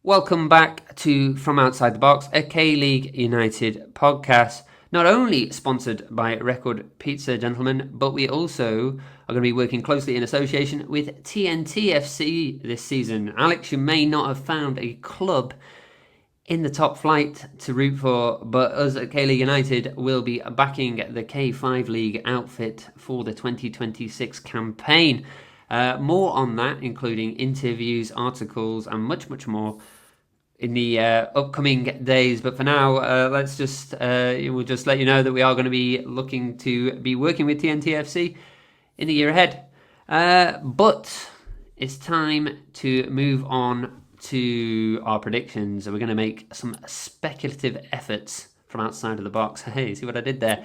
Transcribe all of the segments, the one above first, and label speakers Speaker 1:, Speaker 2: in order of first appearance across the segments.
Speaker 1: Welcome back to From Outside the Box, a K-League United podcast. Not only sponsored by Record Pizza, gentlemen, but we also are going to be working closely in association with TNT FC this season. Alex, you may not have found a club in the top flight to root for, but us at K-League United will be backing the K5 League outfit for the 2026 campaign. More on that, including interviews, articles, and much, much more in the upcoming days. But for now, we'll just let you know that we are going to be looking to be working with TNT FC in the year ahead. But it's time to move on to our predictions. We're going to make some speculative efforts from outside of the box. Hey, see what I did there?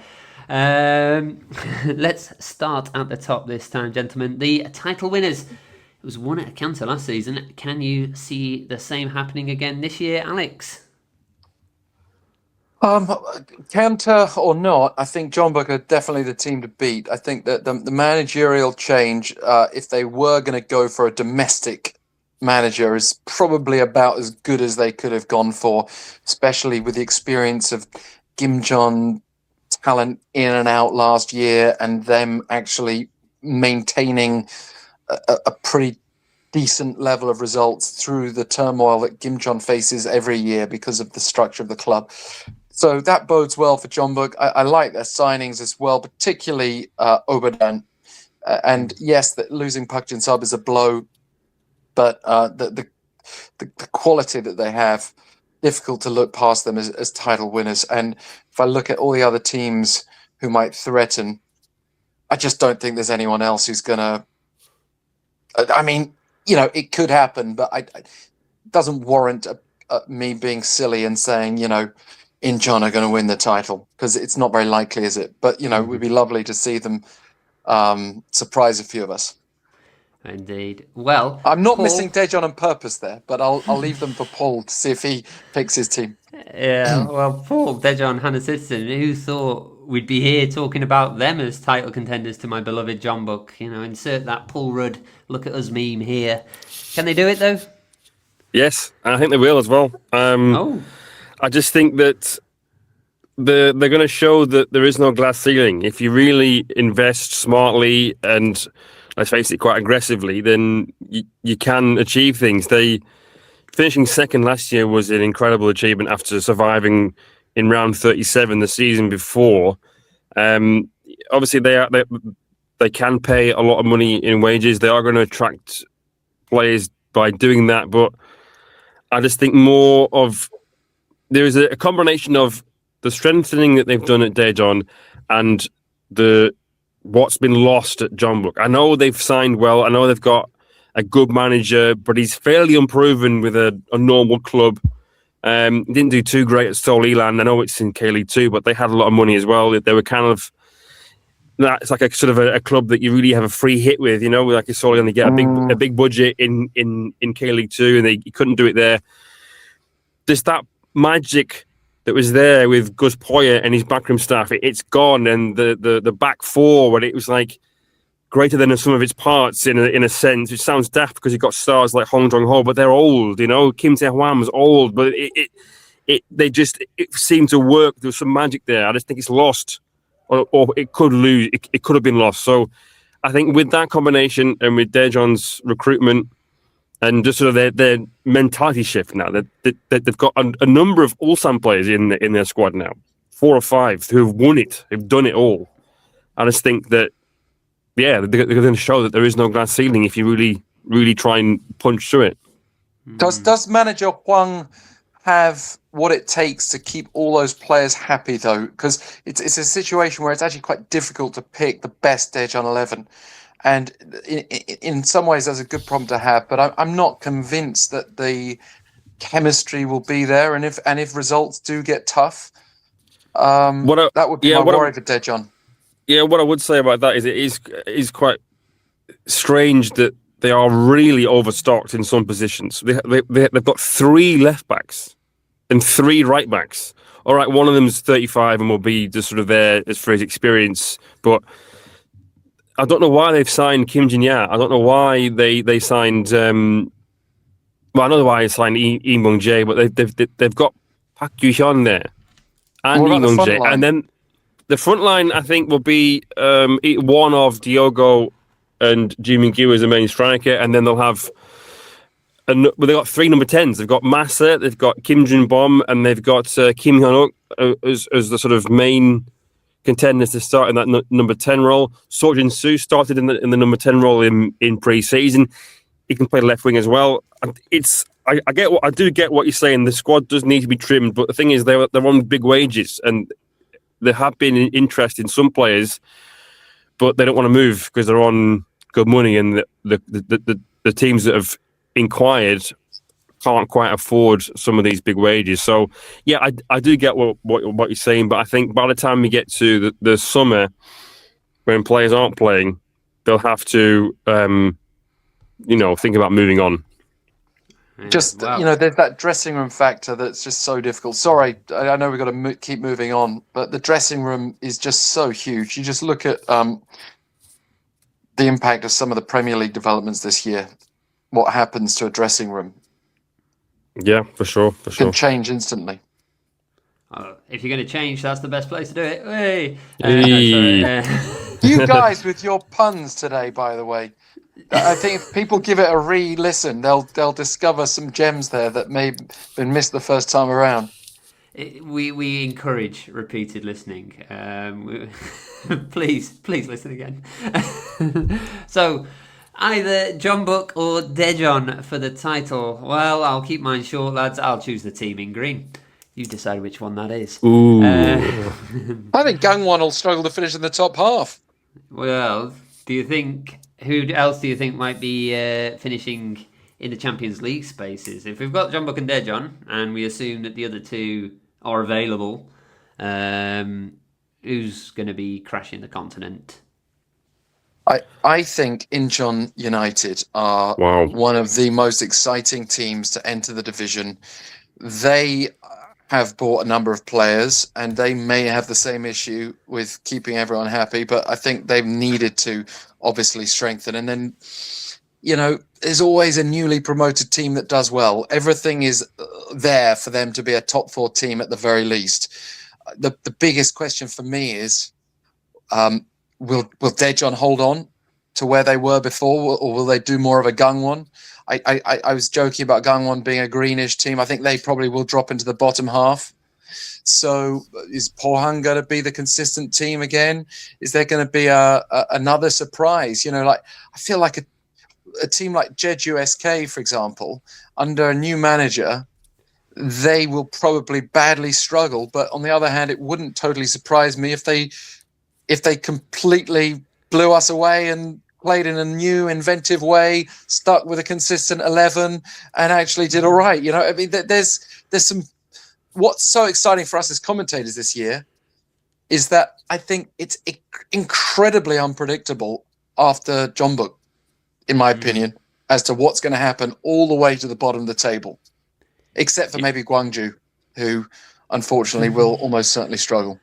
Speaker 1: Let's start at the top this time, gentlemen. The title winners. It was won at 𝐾𝐩𝐸𝐿 last season. Can you see the same happening again this year, Alex?
Speaker 2: 𝐾𝐸𝐿 or not, I think Jeonbuk are definitely the team to beat. I think that the managerial change, if they were going to go for a domestic manager, is probably about as good as they could have gone for, especially with the experience of Kim Jong talent in and out last year and them actually maintaining a pretty decent level of results through the turmoil that Kim Jong faces every year because of the structure of the club. So that bodes well for Jeonbuk. I like their signings as well, particularly 𝐸𝐸. And yes, that losing Park Jin-sub is a blow, but the quality that they have, difficult to look past them as title winners. And if I look at all the other teams who might threaten, I just don't think there's anyone else who's going to... I mean, it could happen, but it doesn't warrant me being silly and saying, Incheon are going to win the title, because it's not very likely, is it? But, it would be lovely to see them surprise a few of us.
Speaker 1: Indeed. Well,
Speaker 2: I'm not
Speaker 1: Paul...
Speaker 2: missing Daejeon on purpose there, but I'll leave them for Paul to see if he picks his team.
Speaker 1: Yeah, well, Paul, Daejeon, Hannah Citizen, who thought we'd be here talking about them as title contenders to my beloved Jeonbuk? Insert that Paul Rudd, look at us meme here. Can they do it, though?
Speaker 3: Yes, I think they will as well. I just think that they're going to show that there is no glass ceiling. If you really invest smartly and, let's face it, quite aggressively, then you can achieve things. Finishing second last year was an incredible achievement after surviving in round 37 the season before. Obviously, they can pay a lot of money in wages. They are going to attract players by doing that, but I just think there is a combination of the strengthening that they've done at Daejeon and what's been lost at Jeonbuk. I know they've signed well. I know they've got a good manager, but he's fairly unproven with a normal club. Didn't do too great at Seoul Elan. I know it's in K-League 2, but they had a lot of money as well. They were kind of... It's like a sort of a club that you really have a free hit with, like you Seoul only get a big budget in K-League 2, and he couldn't do it there. There's that magic that was there with 𝗏𝗏 and his backroom staff. It's gone, and the back four, when it was like greater than the sum of its parts in a sense, which sounds daft because you've got stars like Hong Jong-ho, but they're old, Kim Tae-hwan's old, but it seemed to work. There was some magic there. I just think it's lost, or it could lose. It could have been lost. So I think with that combination and with Daejeon's recruitment and just sort of their mentality shift now, they've got a number of Ulsan players in their squad now, 4 or 5 who have won it, who've done it all. I just think that, they're going to show that there is no glass ceiling if you really, really try and punch through it.
Speaker 2: Does manager Hwang have what it takes to keep all those players happy, though? Because it's a situation where it's actually quite difficult to pick the best Daejeon 11. And in some ways, that's a good problem to have. But I'm not convinced that the chemistry will be there. And if results do get tough, that would be my worry for Daejeon.
Speaker 3: Yeah, what I would say about that is it is quite strange that they are really overstocked in some positions. They've got 3 left backs and 3 right backs. All right, one of them's 35 and will be just sort of there as for his experience, but I don't know why they've signed Kim Jin-ya. I don't know why they signed Well, I know why it's signed 𝐀𝐩𝐩𝐥𝐿, but they've got Park Ju-hyun there and
Speaker 2: What about the front
Speaker 3: 𝐀𝐩𝐩𝐥,
Speaker 2: line?
Speaker 3: and then the front line I think will be one of Diogo and Ji Min-gyu as the main striker, and then they'll have. They've got 3 number 10s. They've got Massa, they've got Kim Jun-bom, and they've got Kim Hyun-wook as the sort of main contenders to start in that number 10 role. Seo Jin-soo started in the number 10 role in pre-season. He can play left wing as well. I do get what you're saying. The squad does need to be trimmed, but the thing is they're on big wages, and there have been interest in some players, but they don't want to move because they're on good money, and the teams that have inquired can't quite afford some of these big wages. So yeah, I do get what you're saying, but I think by the time we get to the summer, when players aren't playing, they'll have to think about moving on.
Speaker 2: There's that dressing room factor that's just so difficult. Sorry, I know we've got to keep moving on, but the dressing room is just so huge. You just look at the impact of some of the Premier League developments this year. What happens to a dressing room?
Speaker 3: Yeah, for sure.
Speaker 2: Can change instantly.
Speaker 1: If you're going to change, that's the best place to do it. Hey.
Speaker 2: You guys with your puns today, by the way. I think if people give it a re-listen, they'll discover some gems there that may have been missed the first time around.
Speaker 1: We encourage repeated listening. Please listen again. So, either Jeonbuk or Daejeon for the title. Well, I'll keep mine short, lads. I'll choose the team in green. You decide which one that is.
Speaker 3: Ooh.
Speaker 2: I think Gangwon will struggle to finish in the top half.
Speaker 1: Well, who else do you think might be finishing in the Champions League spaces? If we've got Jeonbuk and Daejeon, and we assume that the other two are available, who's going to be crashing the continent?
Speaker 2: I think Incheon United are one of the most exciting teams to enter the division. They have bought a number of players, and they may have the same issue with keeping everyone happy, but I think they've needed to obviously strengthen. And then, there's always a newly promoted team that does well. Everything is there for them to be a top 4 team at the very least. The biggest question for me is, will Daejeon hold on to where they were before, or will they do more of a Gangwon? I was joking about Gangwon being a greenish team. I think they probably will drop into the bottom half. So is Pohang going to be the consistent team again? Is there going to be another surprise? I feel like a team like 𝐀𝐩𝐩𝐥𝐿, for example, under a new manager, they will probably badly struggle. But on the other hand, it wouldn't totally surprise me if they completely blew us away and played in a new, inventive way, stuck with a consistent 11, and actually did all right. There's some. What's so exciting for us as commentators this year is that I think it's incredibly unpredictable after Jeonbuk, in my opinion, as to what's going to happen all the way to the bottom of the table, except for maybe Gwangju, who unfortunately will almost certainly struggle.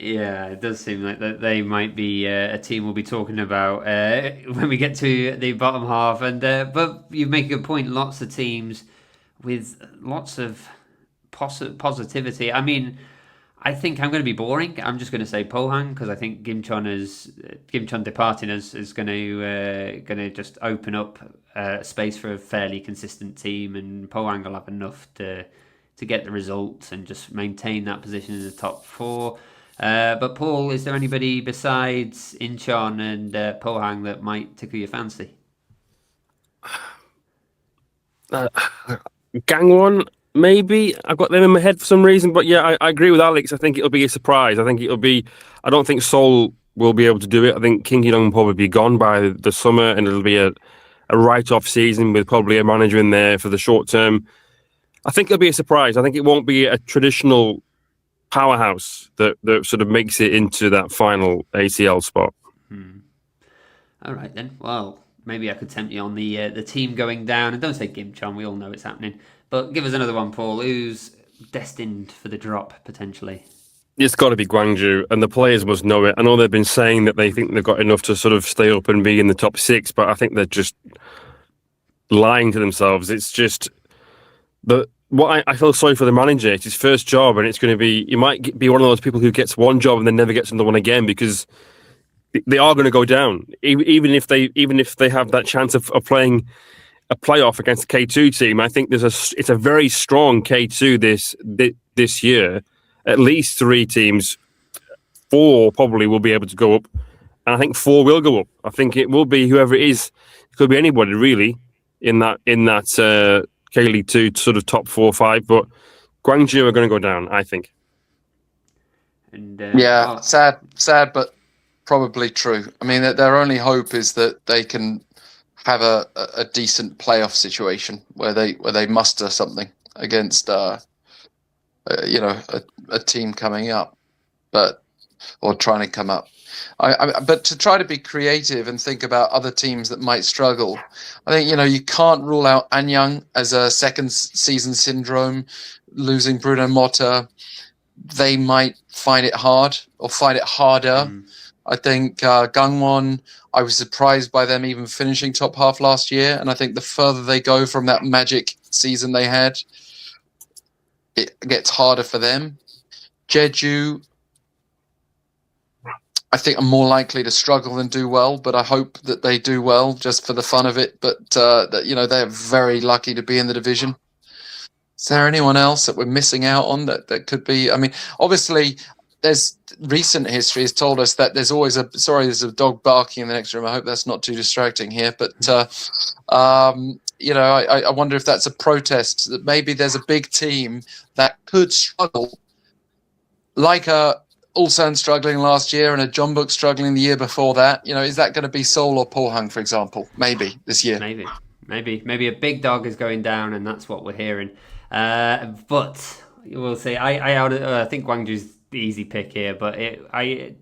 Speaker 1: Yeah, it does seem like that they might be a team we'll be talking about when we get to the bottom half. But you make a good point. Lots of teams with lots of positivity. I mean, I think I'm going to be boring. I'm just going to say Pohang, because I think Gimcheon departing is going to just open up space for a fairly consistent team, and Pohang will have enough to get the results and just maintain that position in the top 4. But Paul, is there anybody besides Incheon and Pohang that might tickle your fancy?
Speaker 3: Gangwon, maybe. I've got them in my head for some reason, but yeah, I agree with Alex. I think it'll be a surprise. I don't think Seoul will be able to do it. I think Kim Ki-dong will probably be gone by the summer, and it'll be a write-off season with probably a manager in there for the short term. I think it'll be a surprise. I think it won't be a traditional powerhouse that sort of makes it into that final ACL spot.
Speaker 1: All right then. Well, maybe I could tempt you on the team going down. And don't say Gimcheon. We all know it's happening. But give us another one, Paul. Who's destined for the drop potentially?
Speaker 3: It's got to be Gwangju, and the players must know it. I know they've been saying that they think they've got enough to sort of stay up and be in the top 6, but I think they're just lying to themselves. It's just what I feel sorry for the manager. It's his first job, and it's going to be. He might be one of those people who gets one job and then never gets another one again, because they are going to go down. Even if they have that chance of playing a playoff against the K2 team, I think it's a very strong K2 this year. At least 3 teams, 4 probably will be able to go up, and I think 4 will go up. I think it will be whoever it is. It could be anybody really in that K-League 2 sort of top 4 or 5, but Guangzhou are going to go down, I think.
Speaker 1: And
Speaker 2: sad, but probably true. I mean, their only hope is that they can have a decent playoff situation where they muster something against a team coming up, or trying to come up. But to try to be creative and think about other teams that might struggle, I think you can't rule out Anyang as a second season syndrome. Losing Bruno Motta, they might find it hard or find it harder. I think Gangwon, I was surprised by them even finishing top half last year, and I think the further they go from that magic season they had, it gets harder for them. Jeju, I think are more likely to struggle than do well, but I hope that they do well just for the fun of it. But they're very lucky to be in the division. Is there anyone else that we're missing out on that could be? I mean, obviously, there's recent history has told us that there's always there's a dog barking in the next room. I hope that's not too distracting here. But I wonder if that's a protest, that maybe there's a big team that could struggle, like Ulsan struggling last year and a Jeonbuk struggling the year before that. Is that going to be Seoul or Pohang, for example? Maybe this year.
Speaker 1: Maybe a big dog is going down, and that's what we're hearing. But we'll see. I think Gwangju's the easy pick here, but I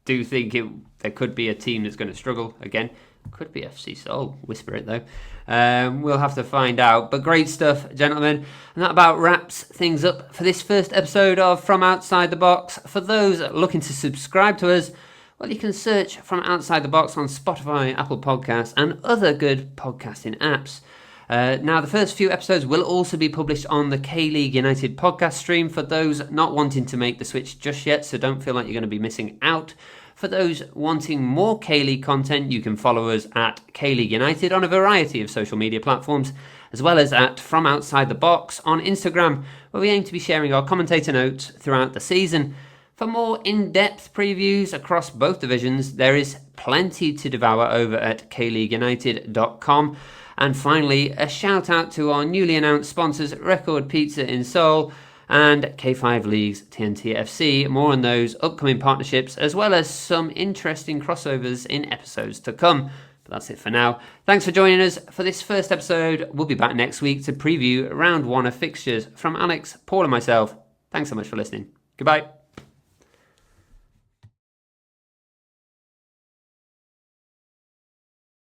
Speaker 1: do think there could be a team that's going to struggle again. Could be FC Seoul. Whisper it though. We'll have to find out. But great stuff, gentlemen. And that about wraps things up for this first episode of From Outside the Box. For those looking to subscribe to us, well, you can search From Outside the Box on Spotify, Apple Podcasts, and other good podcasting apps. Now, the first few episodes will also be published on the K-League United podcast stream for those not wanting to make the switch just yet, so don't feel like you're going to be missing out. For those wanting more K-League content, you can follow us at K-League United on a variety of social media platforms, as well as at From Outside the Box on Instagram, where we aim to be sharing our commentator notes throughout the season. For more in-depth previews across both divisions, there is plenty to devour over at kleagueunited.com. And finally, a shout out to our newly announced sponsors, Record Pizza in Seoul and K5 League's TNT FC. More on those upcoming partnerships, as well as some interesting crossovers in episodes to come. But that's it for now. Thanks for joining us for this first episode. We'll be back next week to preview round 1 of fixtures. From Alex, Paul and myself, thanks so much for listening. Goodbye.